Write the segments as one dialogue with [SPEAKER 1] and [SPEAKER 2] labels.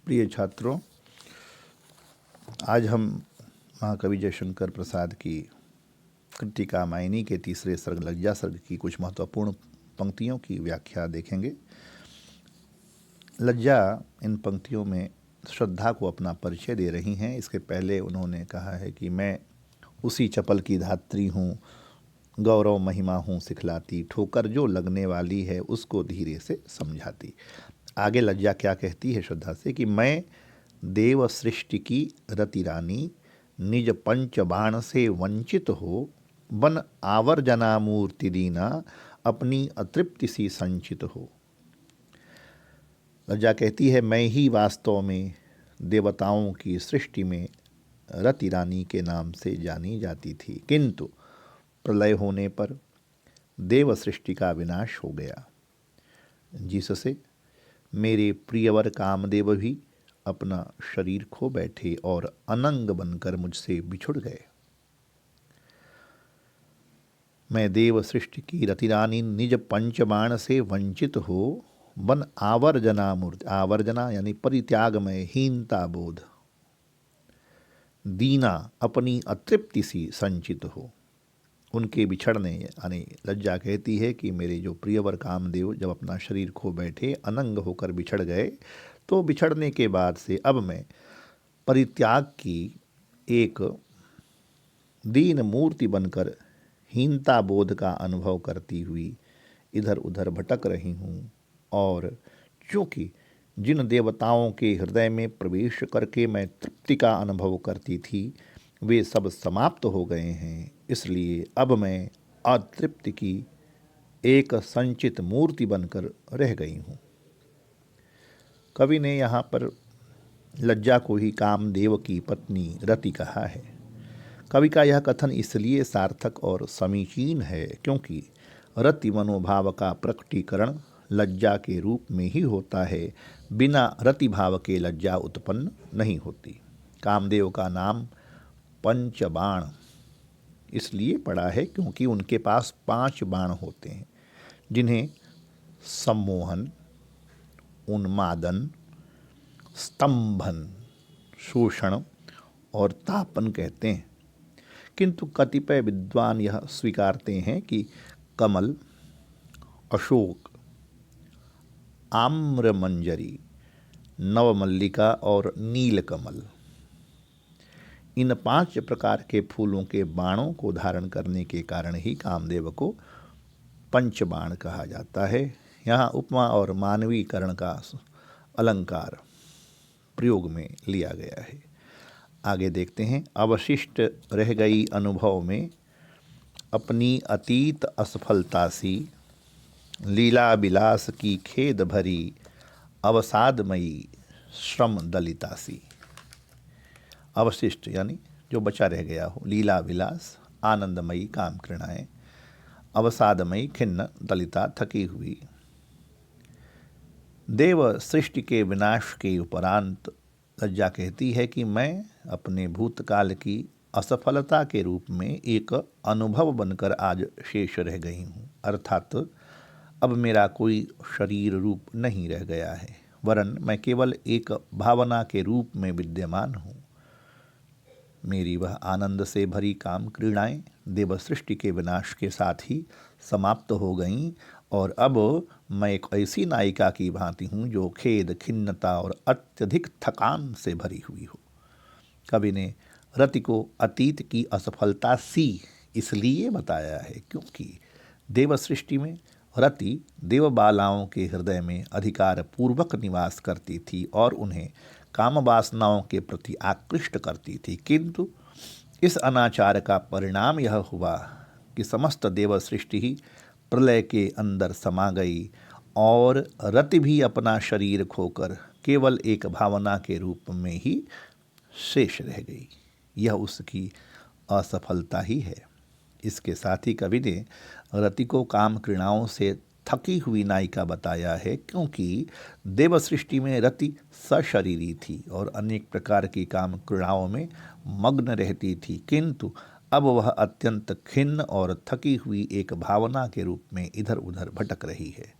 [SPEAKER 1] प्रिय छात्रों, आज हम महाकवि जयशंकर प्रसाद की कृति कामायनी के तीसरे सर्ग लज्जा सर्ग की कुछ महत्वपूर्ण पंक्तियों की व्याख्या देखेंगे। लज्जा इन पंक्तियों में श्रद्धा को अपना परिचय दे रही हैं। इसके पहले उन्होंने कहा है कि मैं उसी चपल की धात्री हूँ, गौरव महिमा हूँ सिखलाती, ठोकर जो लगने वाली है उसको धीरे से समझाती। आगे लज्जा क्या कहती है श्रद्धा से कि मैं देव सृष्टि की रति रानी, निज पंच बाण से वंचित हो, बन आवर्जना मूर्ति दीना, अपनी अतृप्ति सी संचित हो। लज्जा कहती है मैं ही वास्तव में देवताओं की सृष्टि में रति रानी के नाम से जानी जाती थी, किंतु प्रलय होने पर देव सृष्टि का विनाश हो गया, जिससे मेरे प्रियवर कामदेव भी अपना शरीर खो बैठे और अनंग बनकर मुझसे बिछुड़ गए। मैं देव सृष्टि की रतिरानी निज पंचबाण से वंचित हो, बन आवर्जना मूर्ति, आवर्जना यानी परित्यागमय हीनता बोध, दीना अपनी अतृप्ति सी संचित हो। उनके बिछड़ने यानी लज्जा कहती है कि मेरे जो प्रियवर कामदेव जब अपना शरीर खो बैठे, अनंग होकर बिछड़ गए, तो बिछड़ने के बाद से अब मैं परित्याग की एक दीन मूर्ति बनकर हीनता बोध का अनुभव करती हुई इधर उधर भटक रही हूँ। और चूँकि जिन देवताओं के हृदय में प्रवेश करके मैं तृप्ति का अनुभव करती थी, वे सब समाप्त हो गए हैं, इसलिए अब मैं अतृप्ति की एक संचित मूर्ति बनकर रह गई हूँ। कवि ने यहाँ पर लज्जा को ही कामदेव की पत्नी रति कहा है। कवि का यह कथन इसलिए सार्थक और समीचीन है क्योंकि रति मनोभाव का प्रकटीकरण लज्जा के रूप में ही होता है, बिना रति भाव के लज्जा उत्पन्न नहीं होती। कामदेव का नाम पंचबाण इसलिए पड़ा है क्योंकि उनके पास 5 बाण होते हैं, जिन्हें सम्मोहन, उन्मादन, स्तंभन, शोषण और तापन कहते हैं। किंतु कतिपय विद्वान यह स्वीकारते हैं कि कमल, अशोक, आम्रमंजरी, नवमल्लिका और नीलकमल, इन 5 प्रकार के फूलों के बाणों को धारण करने के कारण ही कामदेव को पंचबाण कहा जाता है। यहाँ उपमा और मानवीकरण का अलंकार प्रयोग में लिया गया है। आगे देखते हैं। अवशिष्ट रह गई अनुभव में अपनी अतीत असफलता सी, लीला विलास की खेद भरी, अवसादमयी श्रम दलिता सी। अवशिष्ट यानी जो बचा रह गया हो, लीला विलास आनंदमयी काम कृणाएं, अवसादमयी खिन्न दलिता थकी हुई। देव सृष्टि के विनाश के उपरांत लज्जा कहती है कि मैं अपने भूतकाल की असफलता के रूप में एक अनुभव बनकर आज शेष रह गई हूँ, अर्थात अब मेरा कोई शरीर रूप नहीं रह गया है, वरन मैं केवल एक भावना के रूप में विद्यमान हूँ। मेरी वह आनंद से भरी काम क्रीड़ाएँ देव सृष्टि के विनाश के साथ ही समाप्त हो गईं और अब मैं एक ऐसी नायिका की भांति हूँ जो खेद, खिन्नता और अत्यधिक थकान से भरी हुई हो। कवि ने रति को अतीत की असफलता सी इसलिए बताया है क्योंकि देव सृष्टि में रति देव बालाओं के हृदय में अधिकार पूर्वक निवास करती थी और उन्हें काम वासनाओं के प्रति आकृष्ट करती थी, किंतु इस अनाचार का परिणाम यह हुआ कि समस्त देव सृष्टि ही प्रलय के अंदर समा गई और रति भी अपना शरीर खोकर केवल एक भावना के रूप में ही शेष रह गई। यह उसकी असफलता ही है। इसके साथ ही कवि ने रति को काम क्रीड़ाओं से थकी हुई नायिका बताया है क्योंकि देव सृष्टि में रति सशरीरी थी और अनेक प्रकार की काम क्रीड़ाओं में मग्न रहती थी, किंतु अब वह अत्यंत खिन्न और थकी हुई एक भावना के रूप में इधर उधर भटक रही है।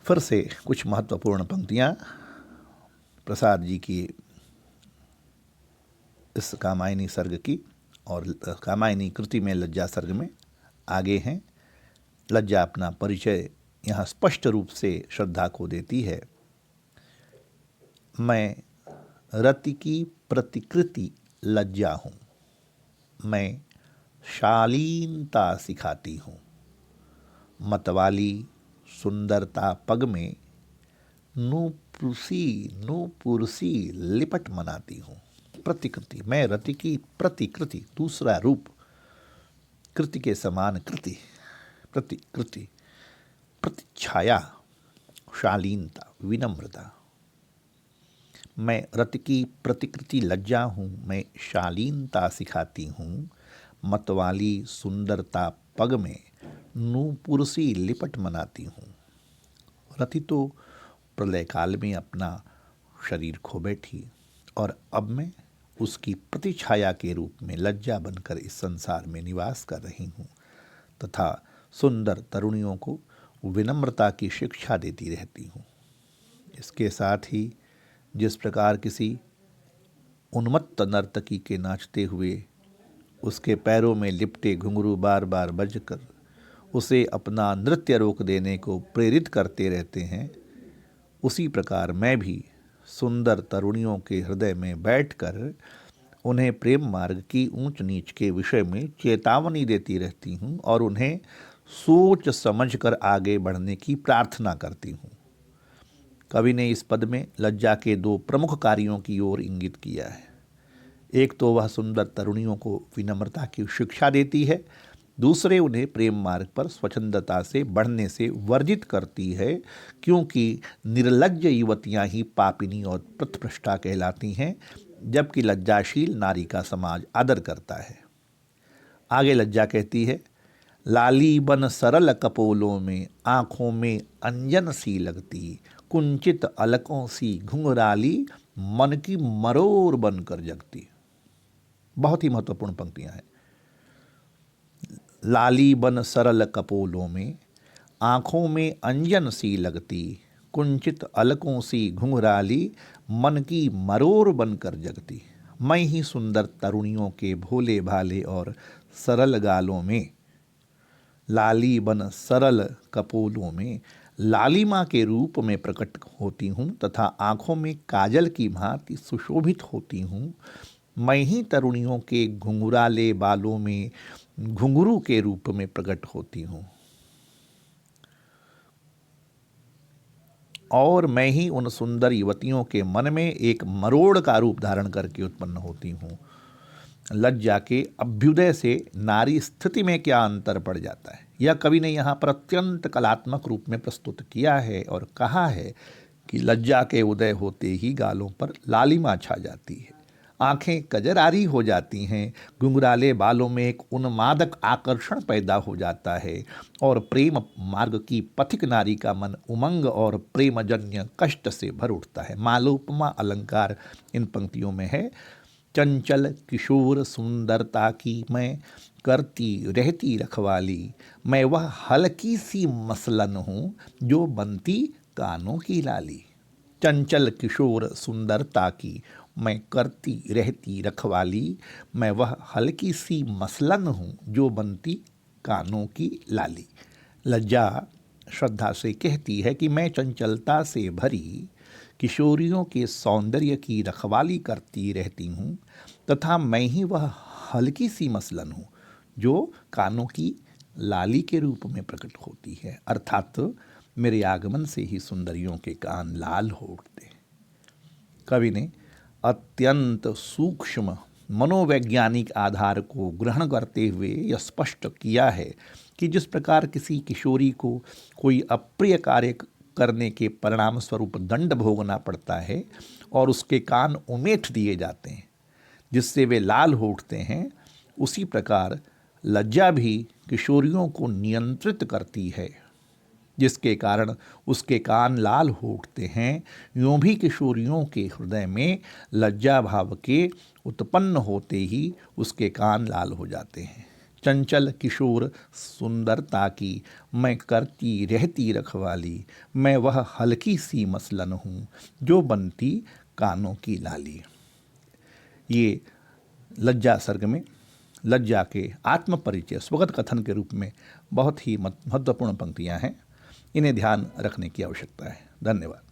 [SPEAKER 1] फिर से कुछ महत्वपूर्ण पंक्तियाँ। प्रसाद जी की इस कामायनी सर्ग की और कामायनी कृति में लज्जा सर्ग में आगे हैं। लज्जा अपना परिचय यहाँ स्पष्ट रूप से श्रद्धा को देती है। मैं रति की प्रतिकृति लज्जा हूँ, मैं शालीनता सिखाती हूँ, मतवाली सुंदरता पग में नूपुरसी लिपट मनाती हूँ। प्रतिकृति, मैं रति की प्रतिकृति, दूसरा रूप, कृति के समान कृति, प्रतिकृति, प्रतिछाया, शालीनता, विनम्रता। मैं रति की प्रतिकृति लज्जा हूँ, मैं शालीनता सिखाती हूँ, मतवाली सुंदरता पग में नूपुरसी लिपट मनाती हूँ। रति तो प्रलय काल में अपना शरीर खो बैठी और अब मैं उसकी प्रतिछाया के रूप में लज्जा बनकर इस संसार में निवास कर रही हूँ तथा सुंदर तरुणियों को विनम्रता की शिक्षा देती रहती हूँ। इसके साथ ही जिस प्रकार किसी उन्मत्त नर्तकी के नाचते हुए उसके पैरों में लिपटे घुंघरू बार बार बजकर उसे अपना नृत्य रोक देने को प्रेरित करते रहते हैं, उसी प्रकार मैं भी सुंदर तरुणियों के हृदय में बैठकर उन्हें प्रेम मार्ग की ऊंच नीच के विषय में चेतावनी देती रहती हूँ और उन्हें सोच समझकर आगे बढ़ने की प्रार्थना करती हूँ। कवि ने इस पद में लज्जा के दो प्रमुख कार्यों की ओर इंगित किया है। एक तो वह सुंदर तरुणियों को विनम्रता की शिक्षा देती है, दूसरे उन्हें प्रेम मार्ग पर स्वच्छंदता से बढ़ने से वर्जित करती है, क्योंकि निर्लज्ज युवतियां ही पापिनी और पथभ्रष्टा कहलाती हैं, जबकि लज्जाशील नारी का समाज आदर करता है। आगे लज्जा कहती है, लाली बन सरल कपोलों में आँखों में अंजन सी लगती, कुंचित अलकों सी घुंघराली मन की मरोर बनकर जगती। बहुत ही महत्वपूर्ण पंक्तियां हैं। लाली बन सरल कपोलों में आँखों में अंजन सी लगती, कुंचित अलकों सी घुंघराली मन की मरोर बनकर जगती। मैं ही सुंदर तरुणियों के भोले भाले और सरल गालों में, लाली बन सरल कपोलों में लालिमा के रूप में प्रकट होती हूँ तथा आँखों में काजल की भांति सुशोभित होती हूँ। मैं ही तरुणियों के घुंघराले बालों में घुंघरू के रूप में प्रकट होती हूँ और मैं ही उन सुंदर युवतियों के मन में एक मरोड़ का रूप धारण करके उत्पन्न होती हूँ। लज्जा के अभ्युदय से नारी स्थिति में क्या अंतर पड़ जाता है, यह कवि ने यहाँ पर अत्यंत कलात्मक रूप में प्रस्तुत किया है और कहा है कि लज्जा के उदय होते ही गालों पर लालिमा छा जाती है, आंखें कजरारी हो जाती हैं, घुंघराले बालों में एक उन्मादक आकर्षण पैदा हो जाता है और प्रेम मार्ग की पथिक नारी का मन उमंग और प्रेमजन्य कष्ट से भर उठता है। मालोपमा अलंकार इन पंक्तियों में है। चंचल किशोर सुंदरता की मैं करती रहती रखवाली, मैं वह हल्की सी मसलन हूँ जो बनती कानों की लाली। चंचल किशोर सुंदरता की मैं करती रहती रखवाली, मैं वह हल्की सी मसलन हूँ जो बनती कानों की लाली। लज्जा श्रद्धा से कहती है कि मैं चंचलता से भरी किशोरियों के सौंदर्य की रखवाली करती रहती हूँ तथा मैं ही वह हल्की सी मसलन हूँ जो कानों की लाली के रूप में प्रकट होती है। अर्थात मेरे आगमन से ही सुंदरियों के कान लाल हो उठते। कवि ने अत्यंत सूक्ष्म मनोवैज्ञानिक आधार को ग्रहण करते हुए यह स्पष्ट किया है कि जिस प्रकार किसी किशोरी को कोई अप्रिय कार्य करने के परिणाम स्वरूप दंड भोगना पड़ता है और उसके कान उमेठ दिए जाते हैं जिससे वे लाल हो उठते हैं, उसी प्रकार लज्जा भी किशोरियों को नियंत्रित करती है जिसके कारण उसके कान लाल हो उठते हैं। यूँ भी किशोरियों के हृदय में लज्जा भाव के उत्पन्न होते ही उसके कान लाल हो जाते हैं। चंचल किशोर सुंदरता की मैं करती रहती रखवाली, मैं वह हल्की सी मसलन हूँ जो बनती कानों की लाली। ये लज्जा सर्ग में लज्जा के आत्म परिचय स्वगत कथन के रूप में बहुत ही महत्वपूर्ण पंक्तियाँ हैं। इन्हें ध्यान रखने की आवश्यकता है। धन्यवाद।